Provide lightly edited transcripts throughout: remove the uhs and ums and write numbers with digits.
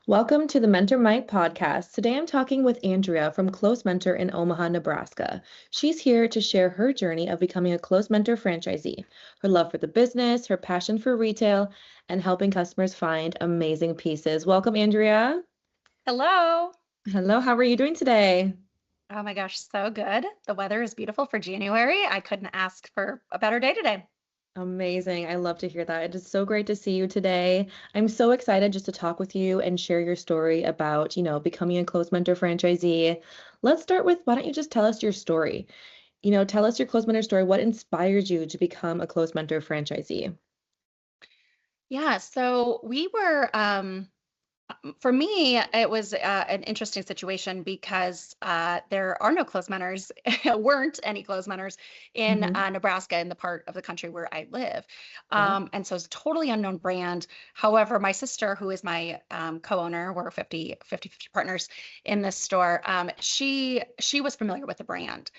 Welcome to the Mentor Mike podcast. Today I'm talking with Andrea from Close Mentor in Omaha, Nebraska. She's here to share her journey of becoming a Close Mentor franchisee, her love for the business, her passion for retail, and helping customers find amazing pieces. Welcome, Andrea. Hello. Hello, how are you doing today? Oh my gosh, so good. The weather is beautiful for January. I couldn't ask for a better day today. Amazing. I love to hear that. It is so great to see you today. I'm so excited just to talk with you and share your story about, becoming a Close Mentor franchisee. Let's start with why don't you just tell us your story? Tell us your Close Mentor story. What inspired you to become a Close Mentor franchisee? Yeah, so we were for me, it was an interesting situation because there are no close mentors, weren't any close mentors in Hmm. Nebraska, in the part of the country where I live. Yeah. And so it's a totally unknown brand. However, my sister, who is my co-owner, we're 50 partners in this store, she was familiar with the brand.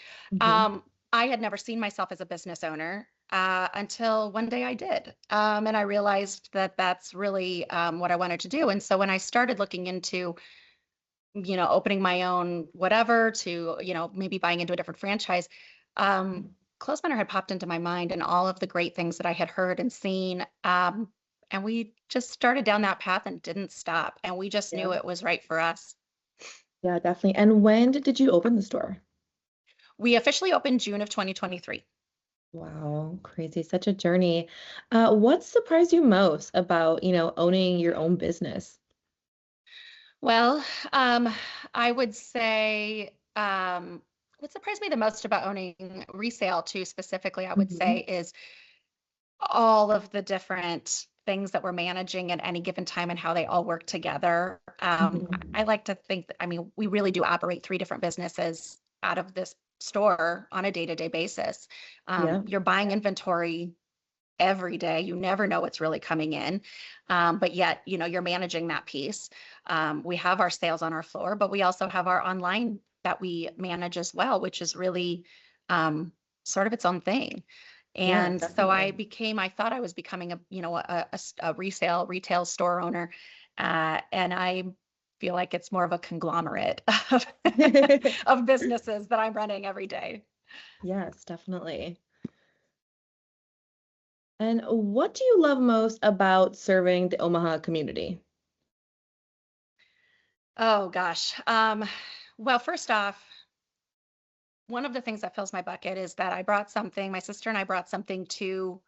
Hmm. Um, I had never seen myself as a business owner until one day I did. And I realized that that's really what I wanted to do. And so when I started looking into, opening my own whatever to, maybe buying into a different franchise, um, Close Mentor had popped into my mind and all of the great things that I had heard and seen. And we just started down that path and didn't stop. And we just Yeah. knew it was right for us. Yeah, definitely. And when did you open the store? We officially opened June of 2023. Wow, crazy. Such a journey. What surprised you most about, owning your own business? Well, I would say what surprised me the most about owning resale too, specifically, I would say, Hmm. is all of the different things that we're managing at any given time and how they all work together. I Hmm. like to think that, I mean, we really do operate three different businesses out of this store on a day-to-day basis. Yeah. You're buying inventory every day. You never know what's really coming in. But yet, you're managing that piece. We have our sales on our floor, but we also have our online that we manage as well, which is really um, sort of its own thing. Yeah, And so definitely. I thought I was becoming a resale retail store owner. And I feel like it's more of a conglomerate of, of businesses that I'm running every day. Yes, definitely. And what do you love most about serving the Omaha community? Oh gosh. Well, first off, one of the things that fills my bucket is that my sister and I brought something to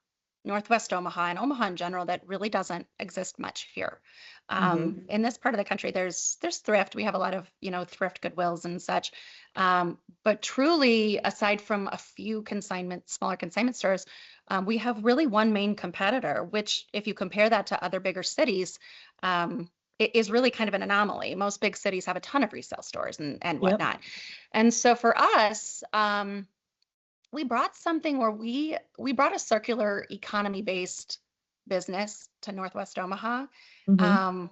Northwest Omaha and Omaha in general that really doesn't exist much here. Hmm. In this part of the country, there's thrift. We have a lot of, thrift Goodwills and such. But truly, aside from a few smaller consignment stores, we have really one main competitor, which if you compare that to other bigger cities, it is really kind of an anomaly. Most big cities have a ton of resale stores and Yep. whatnot. And so for us, we brought something where we brought a circular economy based business to Northwest Omaha. Hmm. Um,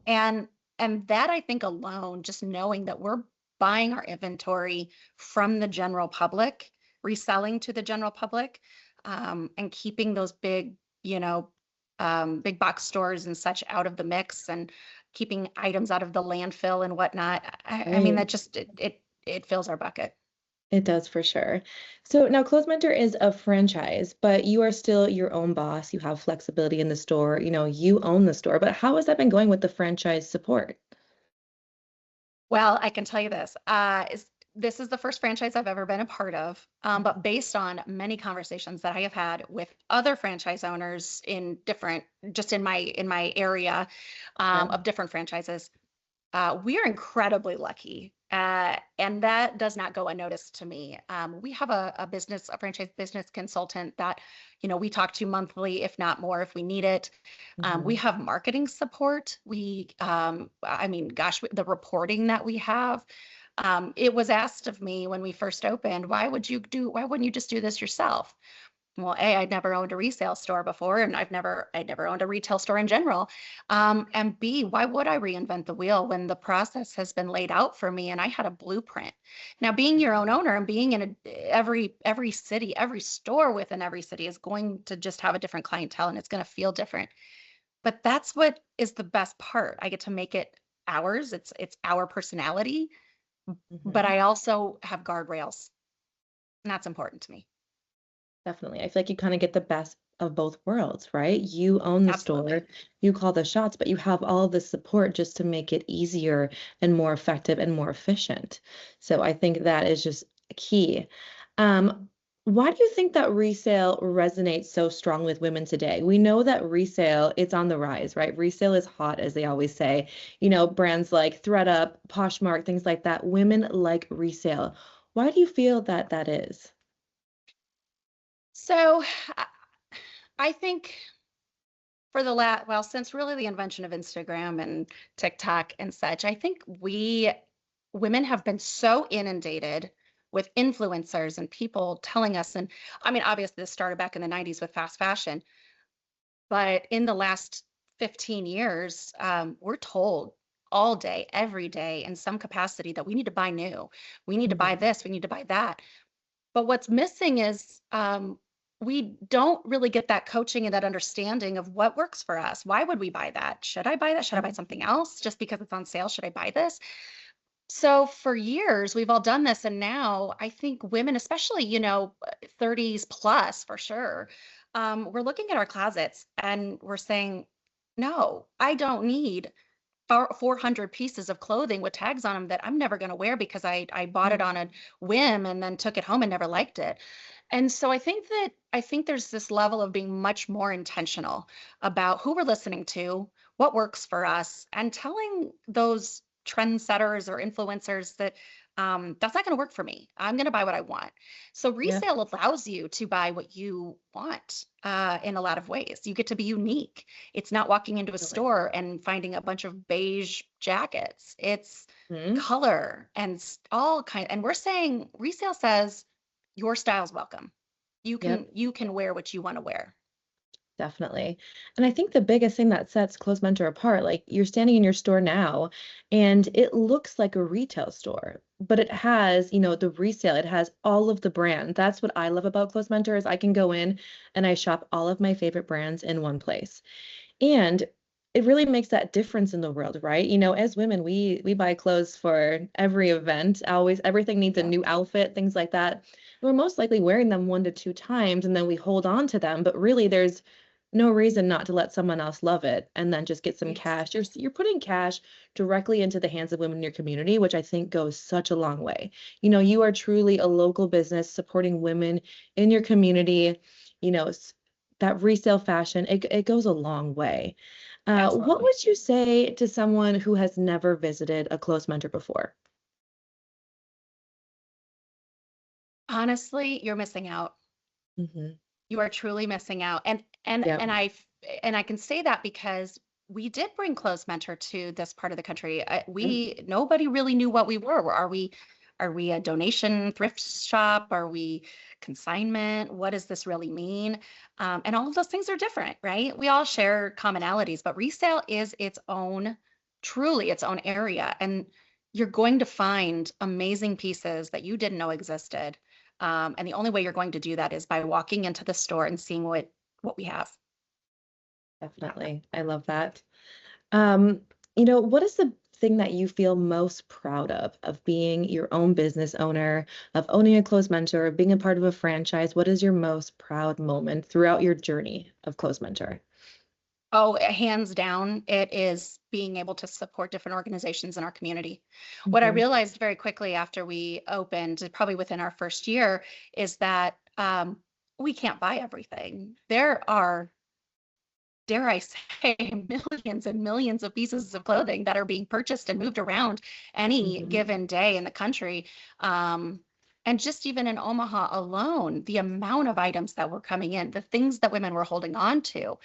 and and that I think alone, just knowing that we're buying our inventory from the general public, reselling to the general public, and keeping those big, big box stores and such out of the mix and keeping items out of the landfill and whatnot. I mean, Right. that just it fills our bucket. It does for sure. So now Close Mentor is a franchise, but you are still your own boss. You have flexibility in the store. You own the store. But how has that been going with the franchise support? Well, I can tell you this. This is the first franchise I've ever been a part of, but based on many conversations that I have had with other franchise owners just in my area Yeah. of different franchises, we are incredibly lucky. And that does not go unnoticed to me. We have a franchise business consultant that, we talk to monthly, if not more, if we need it. We Hmm. have marketing support. I mean, gosh, the reporting that we have. It was asked of me when we first opened, why wouldn't you just do this yourself? Well, A, I'd never owned a resale store before, and I'd never owned a retail store in general. And B, why would I reinvent the wheel when the process has been laid out for me and I had a blueprint? Now, being your own owner and being in every city, every store within every city is going to just have a different clientele and it's going to feel different. But that's what is the best part. I get to make it ours. It's our personality, but Mhm. I also have guardrails, and that's important to me. Definitely. I feel like you kind of get the best of both worlds, right? You own the Absolutely. store, you call the shots, but you have all the support just to make it easier and more effective and more efficient. So I think that is just key. Um, why do you think that resale resonates so strong with women today? We know that resale, it's on the rise, right? Resale is hot, as they always say. Brands like ThredUp, Poshmark, things like that. Women like resale. Why do you feel that that is? So I I think for well, since really the invention of Instagram and TikTok and such, I think we women have been so inundated with influencers and people telling us, and I mean, obviously this started back in the 90s with fast fashion, but in the last 15 years, we're told all day, every day, in some capacity that we need to buy new. We need to buy Mhm. this, we need to buy that. But what's missing is we don't really get that coaching and that understanding of what works for us. Why would we buy that? Should I buy that? Should I buy something else just because it's on sale? Should I buy this? So for years, we've all done this. And now I think women, especially, 30s plus for sure, we're looking at our closets and we're saying, no, I don't need 400 pieces of clothing with tags on them that I'm never going to wear because I bought it on a whim and then took it home and never liked it. And so I think there's this level of being much more intentional about who we're listening to, what works for us, and telling those trendsetters or influencers that that's not going to work for me. I'm going to buy what I want. So Yeah. resale allows you to buy what you want in a lot of ways. You get to be unique. It's not walking into a Definitely. store and finding a bunch of beige jackets. It's Mhm. color and all kind. And we're saying resale says your style's welcome. You Yep, can you can wear what you want to wear. definitely. And I think the biggest thing that sets Close Mentor apart, like you're standing in your store now and it looks like a retail store, but it has, the resale, it has all of the brand. That's what I love about Close Mentor is I can go in and I shop all of my favorite brands in one place. And it really makes that difference in the world, right? As women, we buy clothes for every event. Always everything needs a Yeah. new outfit, things like that. We're most likely wearing them 1 to 2 times and then we hold on to them, but really there's no reason not to let someone else love it and then just get some Ex- cash. You're putting cash directly into the hands of women in your community, which I think goes such a long way. You are truly a local business supporting women in your community. You know, s- that resale fashion, it goes a long way. What Absolutely. would you say to someone who has never visited a close mentor before? Honestly, you're missing out. Hmm. You are truly missing out. And Yep. and I can say that because we did bring Close Mentor to this part of the country. Yep. We nobody really knew what we were. Are we a donation thrift shop? Are we consignment? What does this really mean? And all of those things are different, right? We all share commonalities, but resale is its own, truly its own area. And you're going to find amazing pieces that you didn't know existed. And the only way you're going to do that is by walking into the store and seeing what we have. Definitely. I love that. What is the thing that you feel most proud of being your own business owner, of owning a close mentor, of being a part of a franchise? What is your most proud moment throughout your journey of close mentor? Oh, hands down, it is being able to support different organizations in our community. What I Hmm. realized very quickly after we opened, probably within our first year, is that we can't buy everything. There are, dare I say, millions and millions of pieces of clothing that are being purchased and moved around any Hmm. given day in the country. Um, and just even in Omaha alone, the amount of items that were coming in, the things that women were holding on to,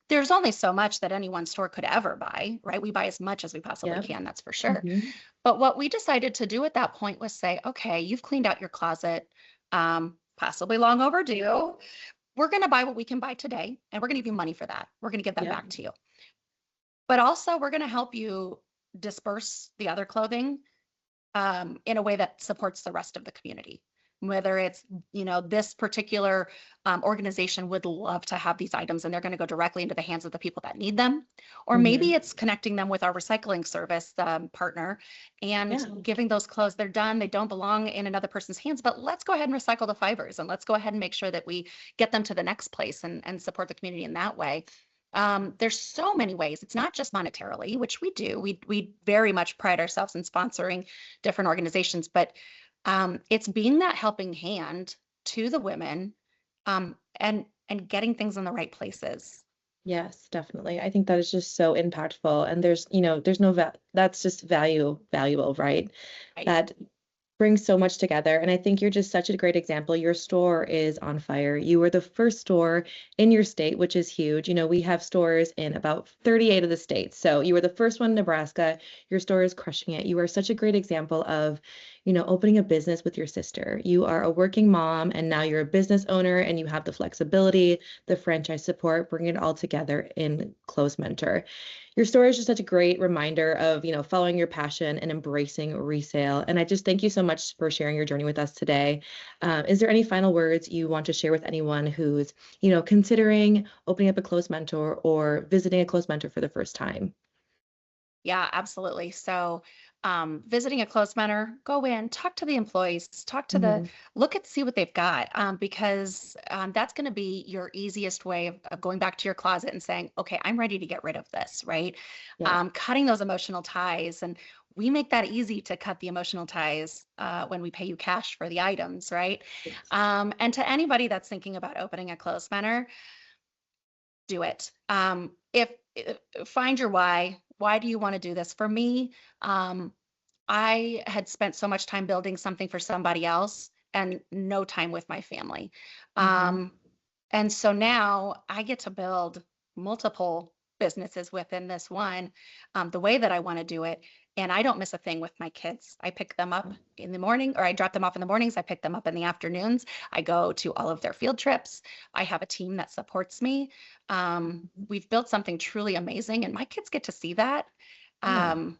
there's only so much that any one store could ever buy, right? We buy as much as we possibly Yep. can, that's for sure. Hmm. But what we decided to do at that point was say, okay, you've cleaned out your closet, possibly long overdue. We're going to buy what we can buy today, and we're going to give you money for that. We're going to give that Yep. back to you. But also, we're going to help you disperse the other clothing in a way that supports the rest of the community. whether it's, this particular organization would love to have these items and they're going to go directly into the hands of the people that need them. Or Hmm. maybe it's connecting them with our recycling service partner and Yeah. giving those clothes, they're done, they don't belong in another person's hands, but let's go ahead and recycle the fibers and let's go ahead and make sure that we get them to the next place and support the community in that way. There's so many ways. It's not just monetarily, which we do. We very much pride ourselves in sponsoring different organizations, but it's being that helping hand to the women, and getting things in the right places. Yes, definitely. I think that is just so impactful. And there's no that's just valuable, right? Right. That brings so much together. And I think you're just such a great example. Your store is on fire. You were the first store in your state, which is huge. We have stores in about 38 of the states. So you were the first one in Nebraska. Your store is crushing it. You are such a great example of, opening a business with your sister. You are a working mom and now you're a business owner and you have the flexibility, the franchise support, bring it all together in Close Mentor. Your story is just such a great reminder of, following your passion and embracing resale. And I just thank you so much for sharing your journey with us today. Is there any final words you want to share with anyone who's, considering opening up a close mentor or visiting a close mentor for the first time? Yeah, absolutely. So, visiting a close mentor, go in, talk to the employees, Hmm. see what they've got, because that's going to be your easiest way of going back to your closet and saying, okay, I'm ready to get rid of this, right? Yes. Cutting those emotional ties. And we make that easy to cut the emotional ties when we pay you cash for the items, right? Yes. And to anybody that's thinking about opening a close mentor, do it. If Find your why. Why do you want to do this? For me, um, I had spent so much time building something for somebody else and no time with my family. Hmm. Um, and so now I get to build multiple businesses within this one, the way that I want to do it. And I don't miss a thing with my kids. I pick them up in the morning, or I drop them off in the mornings. I pick them up in the afternoons. I go to all of their field trips. I have a team that supports me. We've built something truly amazing, and my kids get to see that. Yeah. Um,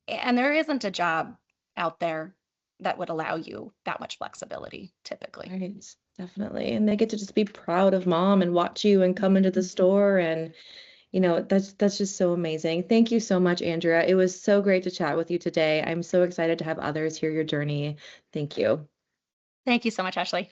and there isn't a job out there that would allow you that much flexibility typically. Right. Definitely. And they get to just be proud of mom and watch you and come into the store and that's just so amazing. Thank you so much, Andrea. It was so great to chat with you today. I'm so excited to have others hear your journey. Thank you. Thank you so much, Ashley.